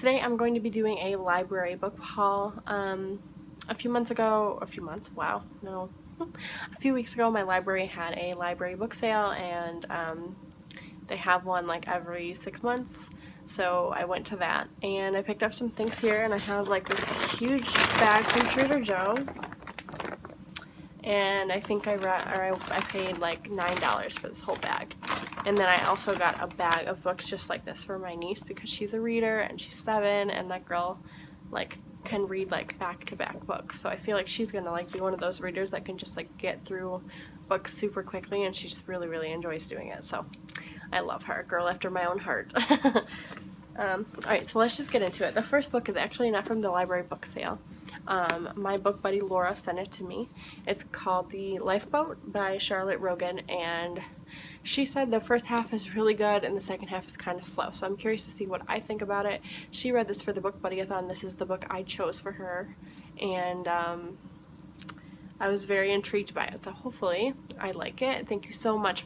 today I'm going to be doing a library book haul. A few weeks ago my library had a library book sale, and they have one like every 6 months, so I went to that and I picked up some things here, and I have like this huge bag from Trader Joe's, and I think I paid like $9 for this whole bag. And then I also got a bag of books just like this for my niece because she's a reader and she's 7, and that girl like can read like back-to-back books. So I feel like she's gonna like be one of those readers that can just like get through books super quickly, and she just really enjoys doing it. So I love her, girl after my own heart. Alright, so let's just get into it. The first book is actually not from the library book sale. My book buddy Laura sent it to me. It's called The Lifeboat by Charlotte Rogan, and she said the first half is really good and the second half is kind of slow, so I'm curious to see what I think about it. She read this for the book buddy-a-thon. This is the book I chose for her, and I was very intrigued by it, so hopefully I like it. Thank you so much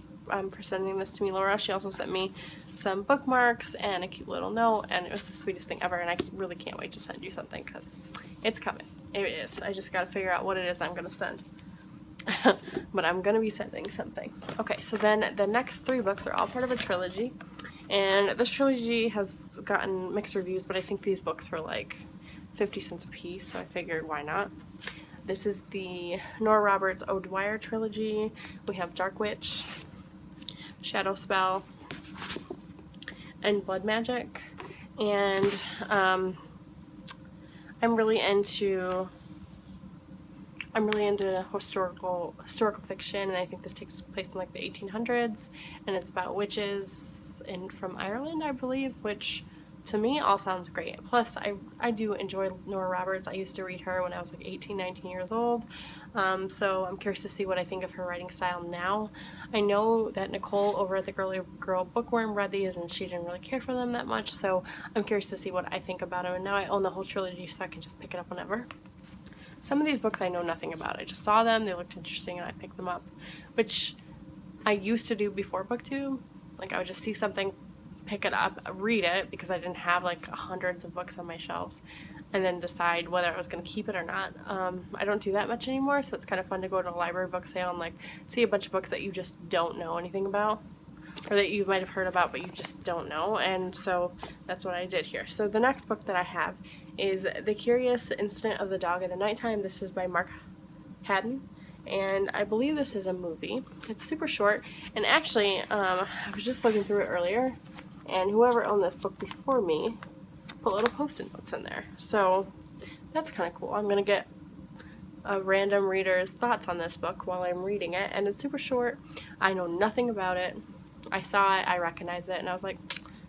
for sending this to me, Laura. She also sent me some bookmarks and a cute little note, and it was the sweetest thing ever, and I really can't wait to send you something because it's coming. It is. I just got to figure out what it is I'm going to send. But I'm going to be sending something. Okay, so then the next 3 books are all part of a trilogy, and this trilogy has gotten mixed reviews, but I think these books were like 50 cents a piece, so I figured why not. This is the Nora Roberts O'Dwyer trilogy. We have Dark Witch, Shadow Spell, and Blood Magic, and I'm really into historical fiction, and I think this takes place in like the 1800s, and it's about witches from Ireland, I believe, which to me all sounds great. Plus I do enjoy Nora Roberts. I used to read her when I was like 18-19 years old, so I'm curious to see what I think of her writing style now. I know that Nicole over at the Girl Bookworm read these and she didn't really care for them that much, so I'm curious to see what I think about them, and now I own the whole trilogy so I can just pick it up whenever. Some of these books I know nothing about. I just saw them, they looked interesting, and I picked them up, which I used to do before BookTube. Like I would just see something, pick it up, read it, because I didn't have like hundreds of books on my shelves, and then decide whether I was going to keep it or not. I don't do that much anymore, so it's kind of fun to go to a library book sale and like see a bunch of books that you just don't know anything about, or that you might have heard about but you just don't know, and so that's what I did here. So the next book that I have is The Curious Incident of the Dog in the Nighttime. This is by Mark Haddon, and I believe this is a movie. It's super short, and actually I was just looking through it earlier, and whoever owned this book before me put little post-it notes in there, so that's kind of cool. I'm gonna get a random reader's thoughts on this book while I'm reading it, and it's super short. I know nothing about it. I saw it, I recognized it, and I was like,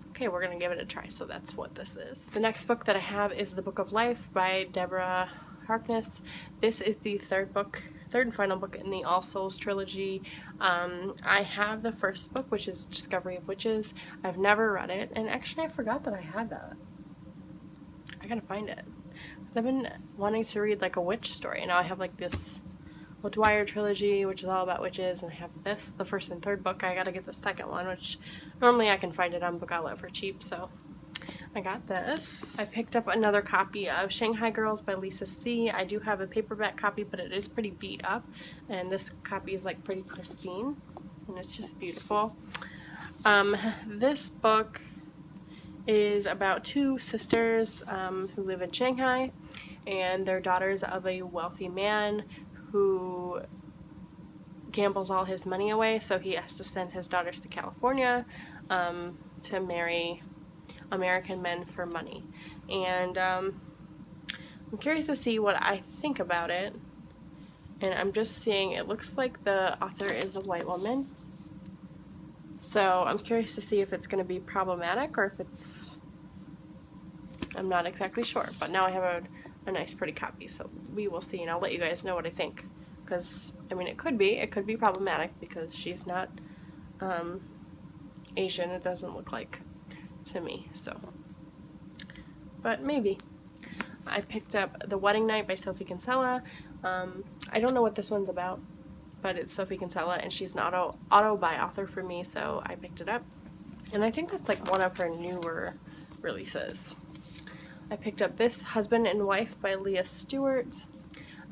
okay, we're gonna give it a try. So that's what this is. The next book that I have is The Book of Life by Deborah Harkness. This is the third and final book in the All Souls trilogy. I have the first book, which is Discovery of Witches. I've never read it, and actually I forgot that I had that. I gotta find it, because I've been wanting to read like a witch story, and now I have like this O'Dwyer trilogy, which is all about witches, and I have this, the first and third book. I gotta get the second one, which normally I can find it on Book Outlet for cheap, so I got this. I picked up another copy of Shanghai Girls by Lisa C. I do have a paperback copy, but it is pretty beat up, and this copy is like pretty pristine, and it's just beautiful. This book is about 2 sisters who live in Shanghai, and they're daughters of a wealthy man who gambles all his money away, so he has to send his daughters to California to marry American men for money. And I'm curious to see what I think about it, and I'm just seeing, it looks like the author is a white woman, so I'm curious to see if it's going to be problematic or if it's, I'm not exactly sure, but now I have a nice pretty copy, so we will see, and I'll let you guys know what I think, because I mean it could be problematic because she's not Asian, it doesn't look like to me, so, but maybe. I picked up The Wedding Night by Sophie Kinsella. I don't know what this one's about, but it's Sophie Kinsella, and she's an auto-buy author for me, so I picked it up, and I think that's like one of her newer releases. I picked up this Husband and Wife by Leah Stewart.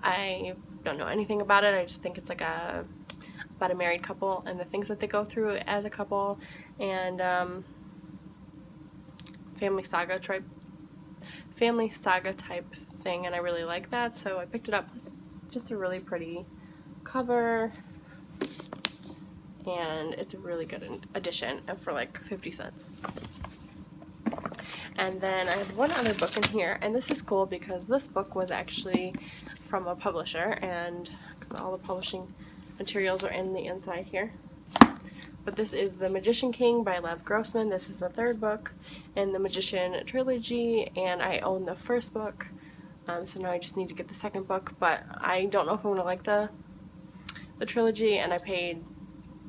I don't know anything about it. I just think it's like about a married couple and the things that they go through as a couple, and family saga type thing, and I really like that, so I picked it up. It's just a really pretty cover, and it's a really good edition for like 50 cents. And then I have one other book in here, and this is cool because this book was actually from a publisher, and all the publishing materials are in the inside here. But this is The Magician King by Lev Grossman. This is the third book in the Magician trilogy, and I own the first book, so now I just need to get the second book, but I don't know if I'm going to like the trilogy, and I paid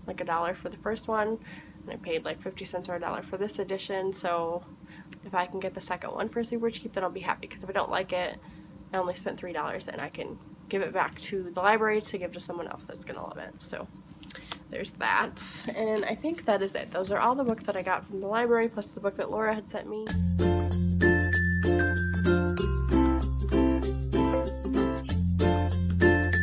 like $1 for the first one, and I paid like 50 cents or $1 for this edition, so if I can get the second one for super cheap, then I'll be happy, because if I don't like it, I only spent $3, and I can give it back to the library to give to someone else that's going to love it. So there's that, and I think that is it. Those are all the books that I got from the library, plus the book that Laura had sent me.